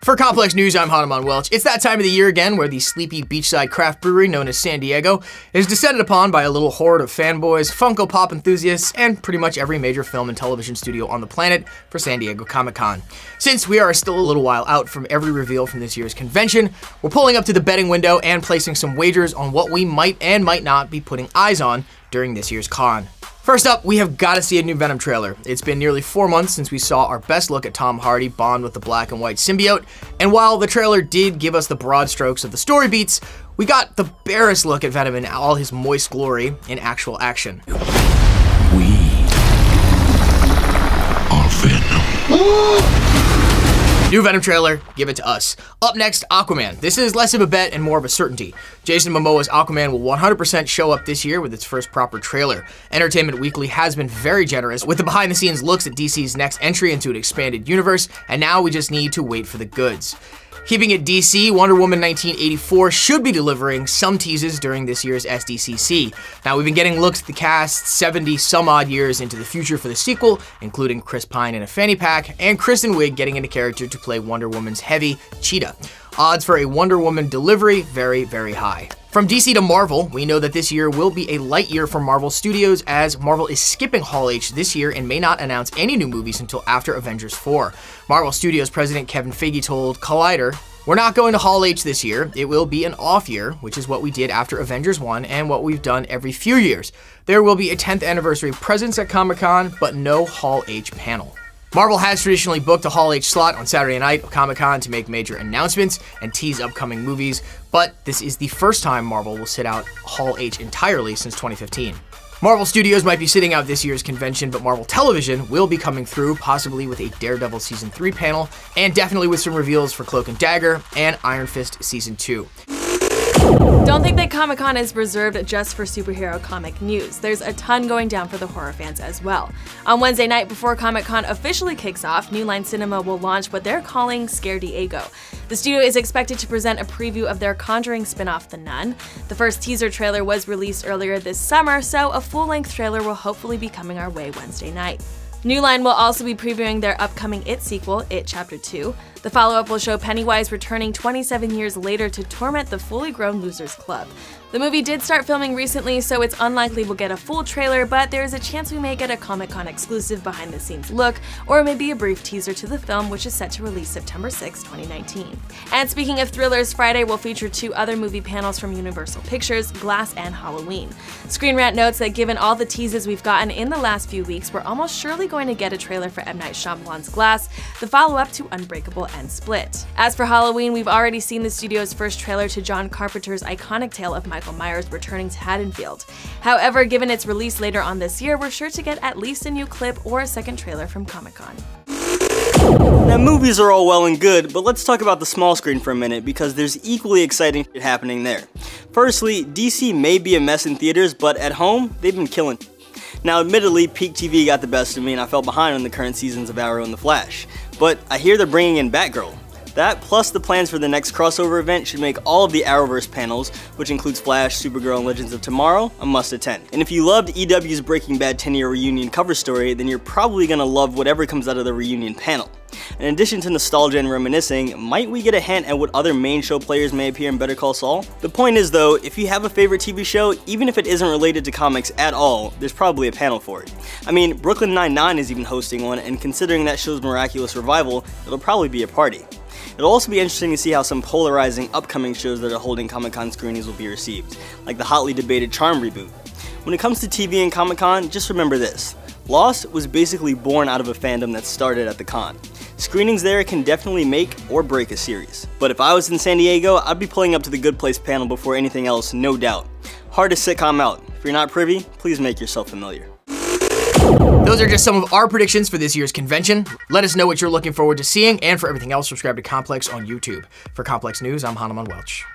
For Complex News, I'm Hanuman Welch. It's that time of the year again where the sleepy beachside craft brewery known as San Diego is descended upon by a little horde of fanboys, Funko Pop enthusiasts, and pretty much every major film and television studio on the planet for San Diego Comic-Con. Since we are still a little while out from every reveal from this year's convention, we're pulling up to the betting window and placing some wagers on what we might and might not be putting eyes on during this year's con. First up, we have got to see a new Venom trailer. It's been nearly 4 months since we saw our best look at Tom Hardy bond with the black and white symbiote, and while the trailer did give us the broad strokes of the story beats, we got the barest look at Venom in all his moist glory in actual action. We are Venom. New Venom trailer, give it to us. Up next, Aquaman. This is less of a bet and more of a certainty. Jason Momoa's Aquaman will 100% show up this year with its first proper trailer. Entertainment Weekly has been very generous with the behind-the-scenes looks at DC's next entry into an expanded universe, and now we just need to wait for the goods. Keeping it DC, Wonder Woman 1984 should be delivering some teases during this year's SDCC. Now, we've been getting looks at the cast 70 some odd years into the future for the sequel, including Chris Pine in a fanny pack, and Kristen Wiig getting into character to play Wonder Woman's heavy, Cheetah. Odds for a Wonder Woman delivery, very, very high. From DC to Marvel, we know that this year will be a light year for Marvel Studios, as Marvel is skipping Hall H this year and may not announce any new movies until after Avengers 4. Marvel Studios president Kevin Feige told Collider, "We're not going to Hall H this year. It will be an off year, which is what we did after Avengers 1 and what we've done every few years. There will be a 10th anniversary presence at Comic-Con, but no Hall H panel." Marvel has traditionally booked a Hall H slot on Saturday night of Comic-Con to make major announcements and tease upcoming movies, but this is the first time Marvel will sit out Hall H entirely since 2015. Marvel Studios might be sitting out this year's convention, but Marvel Television will be coming through, possibly with a Daredevil Season 3 panel, and definitely with some reveals for Cloak and Dagger and Iron Fist Season 2. Don't think that Comic-Con is reserved just for superhero comic news. There's a ton going down for the horror fans as well. On Wednesday night before Comic-Con officially kicks off, New Line Cinema will launch what they're calling Scare Diego. The studio is expected to present a preview of their Conjuring spin-off, The Nun. The first teaser trailer was released earlier this summer, so a full-length trailer will hopefully be coming our way Wednesday night. New Line will also be previewing their upcoming It sequel, It Chapter 2. The follow-up will show Pennywise returning 27 years later to torment the fully grown Losers Club. The movie did start filming recently, so it's unlikely we'll get a full trailer, but there's a chance we may get a Comic-Con exclusive behind-the-scenes look, or maybe a brief teaser to the film, which is set to release September 6, 2019. And speaking of thrillers, Friday will feature 2 other movie panels from Universal Pictures, Glass and Halloween. Screen Rant notes that given all the teases we've gotten in the last few weeks, we're almost surely going to get a trailer for M. Night Shyamalan's Glass, the follow-up to Unbreakable and Split. As for Halloween, we've already seen the studio's first trailer to John Carpenter's iconic tale of Michael Myers returning to Haddonfield. However, given its release later on this year, we're sure to get at least a new clip or a second trailer from Comic-Con. Now, movies are all well and good, but let's talk about the small screen for a minute because there's equally exciting shit happening there. Firstly, DC may be a mess in theaters, but at home, they've been killing. Now, admittedly, Peak TV got the best of me and I fell behind on the current seasons of Arrow and The Flash, but I hear they're bringing in Batgirl. That, plus the plans for the next crossover event, should make all of the Arrowverse panels, which includes Flash, Supergirl, and Legends of Tomorrow, a must-attend. And if you loved EW's Breaking Bad 10-year reunion cover story, then you're probably gonna love whatever comes out of the reunion panel. In addition to nostalgia and reminiscing, might we get a hint at what other main show players may appear in Better Call Saul? The point is though, if you have a favorite TV show, even if it isn't related to comics at all, there's probably a panel for it. I mean, Brooklyn Nine-Nine is even hosting one, and considering that show's miraculous revival, it'll probably be a party. It'll also be interesting to see how some polarizing upcoming shows that are holding Comic-Con screenings will be received, like the hotly debated Charm reboot. When it comes to TV and Comic-Con, just remember this. Lost was basically born out of a fandom that started at the con. Screenings there can definitely make or break a series. But if I was in San Diego, I'd be pulling up to the Good Place panel before anything else, no doubt. Hardest sitcom out. If you're not privy, please make yourself familiar. Those are just some of our predictions for this year's convention. Let us know what you're looking forward to seeing, and for everything else, subscribe to Complex on YouTube. For Complex News, I'm Hanuman Welch.